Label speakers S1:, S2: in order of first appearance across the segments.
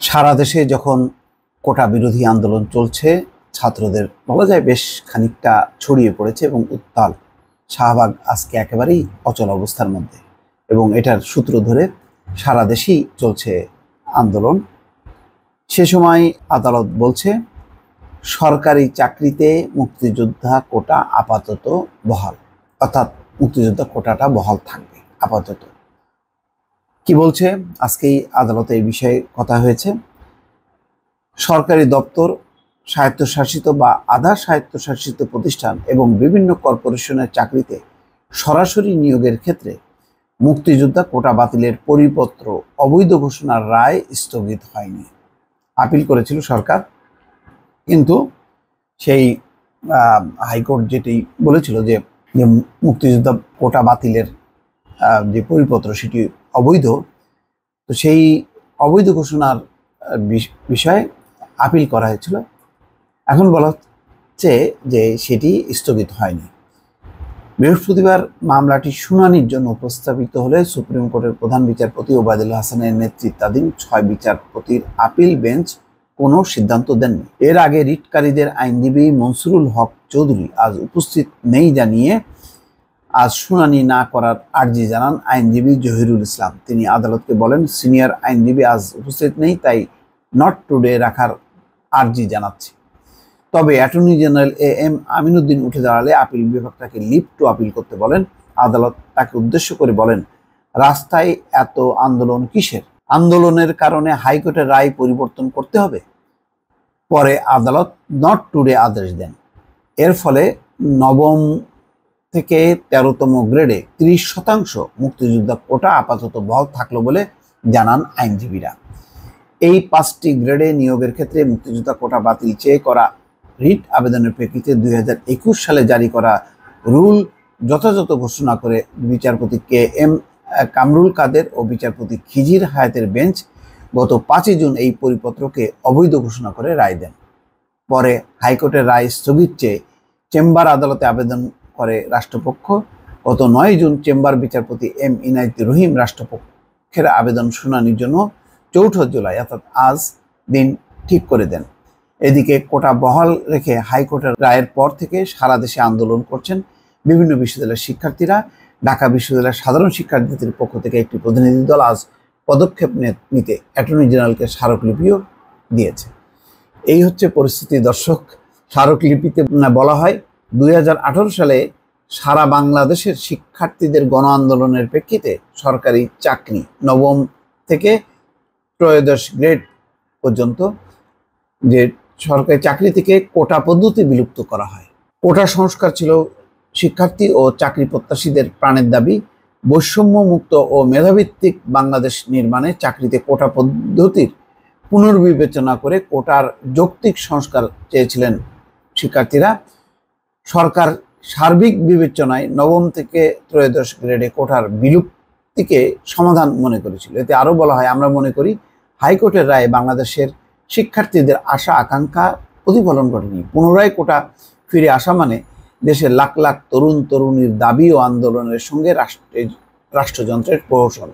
S1: সারা দেশে যখন কোটা বিরোধী আন্দোলন চলছে, ছাত্রদের বলা যায় বেশ খানিকটা ছড়িয়ে পড়েছে এবং উত্তাল। শাহবাগ আজকে একেবারেই অচল অবস্থার মধ্যে এবং এটার সূত্র ধরে সারা দেশেই চলছে আন্দোলন। সে সময় আদালত বলছে সরকারি চাকরিতে মুক্তিযোদ্ধা কোটা আপাতত বহাল, অর্থাৎ মুক্তিযোদ্ধা কোটাটা বহাল থাকবে আপাতত। কি বলছে আজকেই আদালতে এই বিষয়ে কথা হয়েছে। সরকারি দপ্তর, স্বায়ত্তশাসিত বা আধা স্বায়ত্তশাসিত প্রতিষ্ঠান এবং বিভিন্ন কর্পোরেশনের চাকরিতে সরাসরি নিয়োগের ক্ষেত্রে মুক্তিযোদ্ধা কোটা বাতিলের পরিপত্র অবৈধ ঘোষণার রায় স্থগিত হয়নি। আপিল করেছিল সরকার, কিন্তু সেই হাইকোর্ট যেটি বলেছিল যে মুক্তিযোদ্ধা কোটা বাতিলের যে পরিপত্র সেটি অবৈধ, তো সেই অবৈধ ঘোষণার বিষয়ে আপিল করা হয়েছিল। এখন বলা হচ্ছে যে সেটি স্থগিত হয়নি। বৃহস্পতিবার মামলাটি শুনানির জন্য উপস্থাপিত হলে সুপ্রিম কোর্টের প্রধান বিচারপতি ওবায়দুল হাসানের নেতৃত্বাধীন 6 বিচারপতির আপিল বেঞ্চ কোনো সিদ্ধান্ত দেননি। এর আগে রিটকারীদের আইনজীবী মনসুরুল হক চৌধুরী আজ উপস্থিত নেই জানিয়ে আজ শুনানি না করার আর্জি জানান আইনজীবী জহিরুল ইসলাম। তিনি আদালতকে বলেন, সিনিয়র আইনজীবী আজ উপস্থিত নেই, তাই নট টুডে রাখার আর্জি জানাচ্ছি। তবে অ্যাটর্নি জেনারেল এম আমিনুদ্দিন উঠে দাঁড়ালে আপিল বিভাগ তাকে লিভ টু আপিল করতে বলেন। আদালত তাকে উদ্দেশ্য করে বলেন, রাস্তায় এত আন্দোলন কিসের? আন্দোলনের কারণে হাইকোর্টের রায় পরিবর্তন করতে হবে? পরে আদালত নট টুডে আদেশ দেন। এর ফলে নবম থেকে 13তম গ্রেডে 30% মুক্তিযোদ্ধা কোটা আপাতত বহাল থাকলো বলে জানান আইনজীবীরা। এই 5টি গ্রেডে নিয়োগের ক্ষেত্রে মুক্তিযোদ্ধা কোটা বাতিল চেয়ে করা রিট আবেদনের প্রেক্ষিতে 2021 সালে জারি করা রুল যথাযথ ঘোষণা করে বিচারপতি কে এম কামরুল কাদের ও বিচারপতি খিজির হায়াতের বেঞ্চ গত 5 জুন এই পরিপত্রকে অবৈধ ঘোষণা করে রায় দেন। পরে হাইকোর্টের রায় স্থগিত চেয়ে চেম্বার আদালতে আবেদন করে রাষ্ট্রপক্ষ। গত 9 জুন চেম্বার বিচারপতি এম ইনায়েত রহিম রাষ্ট্রপক্ষের আবেদন শুনানির জন্য 4 জুলাই অর্থাৎ আজ দিন ঠিক করে দেন। এদিকে কোটা বহাল রেখে হাইকোর্টের রায়ের পর থেকে সারা দেশে আন্দোলন করছেন বিভিন্ন বিশ্ববিদ্যালয়ের শিক্ষার্থীরা। ঢাকা বিশ্ববিদ্যালয়ের সাধারণ শিক্ষার্থীদের পক্ষ থেকে একটি প্রতিনিধি দল আজ পদক্ষেপ নিতে অ্যাটর্নি জেনারেলকে স্মারকলিপিও দিয়েছে। এই হচ্ছে পরিস্থিতি দর্শক। স্মারকলিপিতে বলা হয় 2018 সালে সারা বাংলাদেশের শিক্ষার্থীদের গণ আন্দোলনের প্রেক্ষিতে সরকারি চাকরি নবম থেকে 13 গ্রেড পর্যন্ত যে সরকারি চাকরি থেকে কোটা পদ্ধতি বিলুপ্ত করা হয়। কোটা সংস্কার ছিল শিক্ষার্থী ও চাকরি প্রত্যাশীদের প্রাণের দাবি। বৈষম্য মুক্ত ও মেধাভিত্তিক বাংলাদেশ নির্মাণে চাকরিতে কোটা পদ্ধতির পুনর্বিবেচনা করে কোটার যৌক্তিক সংস্কার চেয়েছিলেন শিক্ষার্থীরা। সরকার সার্বিক বিবেচনায় নবম থেকে 13 গ্রেডে কোটার বিলুপ্তিকে সমাধান মনে করেছিল। এতে আরও বলা হয়, আমরা মনে করি হাইকোর্টের রায়ে বাংলাদেশের শিক্ষার্থীদের আশা আকাঙ্ক্ষা প্রতিফলন ঘটেনি। পুনরায় কোটা ফিরে আসা মানে দেশের লাখ লাখ তরুণ তরুণীর দাবি ও আন্দোলনের সঙ্গে রাষ্ট্রযন্ত্রের প্রহসন।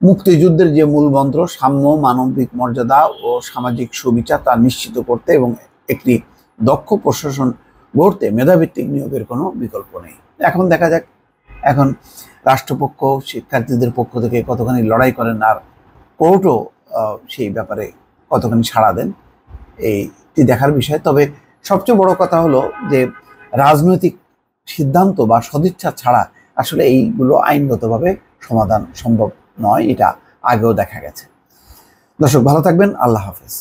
S1: মুক্তিযুদ্ধের যে মূল মন্ত্র সাম্য, মানবিক মর্যাদা ও সামাজিক সুবিচার তা নিশ্চিত করতে এবং একটি দক্ষ প্রশাসন গড়তে মেধাভিত্তিক নিয়োগের কোনো বিকল্প নেই। এখন দেখা যাক এখন রাষ্ট্রপক্ষ শিক্ষার্থীদের পক্ষ থেকে কতখানি লড়াই করেন আর কোর্টও সেই ব্যাপারে কতখানি সাড়া দেন, এইটি দেখার বিষয়। তবে সবচেয়ে বড় কথা হলো যে রাজনৈতিক সিদ্ধান্ত বা সদিচ্ছা ছাড়া আসলে এইগুলো আইনগতভাবে সমাধান সম্ভব নয়, এটা আগেও দেখা গেছে। দর্শক ভালো থাকবেন, আল্লাহ হাফেজ।